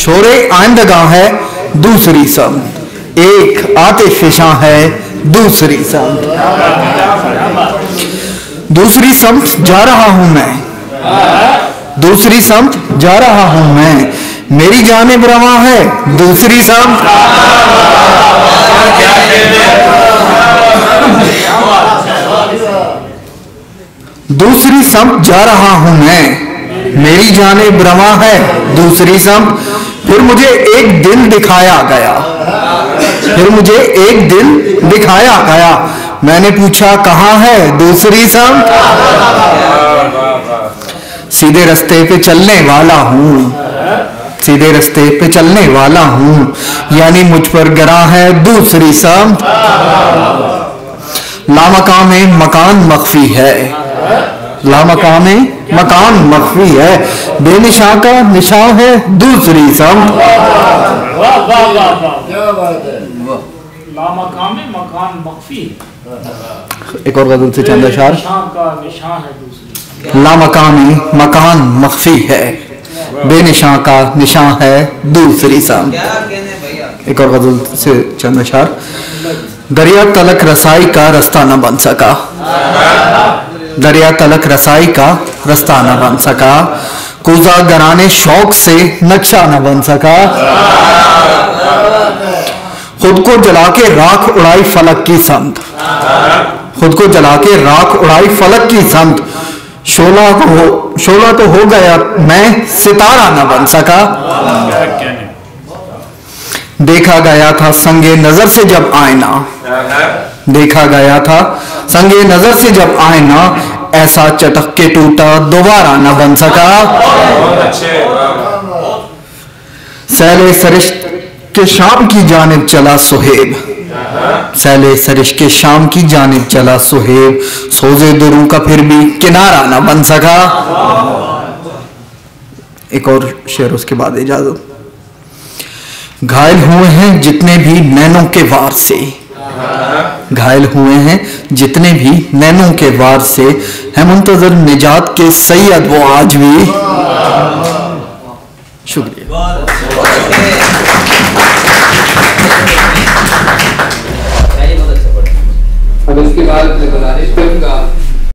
शोरे आइंदगा है दूसरी समत, एक आतिशिशां है दूसरी समत। दूसरी समत जा रहा हूं मैं, दूसरी समत जा रहा हूं मैं, मेरी जानिब रवा है दूसरी समत। दूसरी समत जा रहा हूं मैं, मेरी जानिब रवा है दूसरी समत। फिर मुझे एक दिल दिखाया गया, फिर मुझे एक दिल दिखाया गया, मैंने पूछा कहाँ है दूसरी समत। सीधे रास्ते पे चलने वाला हूँ, सीधे रास्ते पे चलने वाला हूँ, यानी मुझ पर गिरा है दूसरी समत। लामकाम में मकान मख्फी है, लामकाम में मकान मख्फी है, बेनिशां का निशां है दूसरी समत। लामकाम में मकान मख्फी, एक और गजल से चंद अशार। निशां है दूसरी, लामकाम में मकान मख्फी है, बेनिशां का निशां है दूसरी समत। एक और गजल से चंद अशार। दरिया तलक रसाई का रास्ता न बन सका, दरिया तलक रसाई का रास्ता न बन सका, कूजा गराने शौक से नक्शा न बन सका। खुद को जला के राख उड़ाई फलक की समत, खुद को जला के राख उड़ाई फलक की समत, शोला तो हो गया मैं सितारा न बन सका। देखा गया था संगे नजर से जब आईना, देखा गया था संगे नजर से जब आईना, ऐसा चटक के टूटा दोबारा न बन सका। सैले सरिश के शाम की जानिब चला सुहेब, सैले सरिश के शाम की जानिब चला सुहेब, सोजे दुरू का फिर भी किनारा न बन सका। एक और शेर उसके बाद इजाजत। घायल हुए हैं जितने भी नैनों के वार से, घायल हुए हैं जितने भी नैनों के वार से, है मुंतजर निजात के सैयद वो आज भी। शुक्रिया। अब इसके बाद गुजारिश करूंगा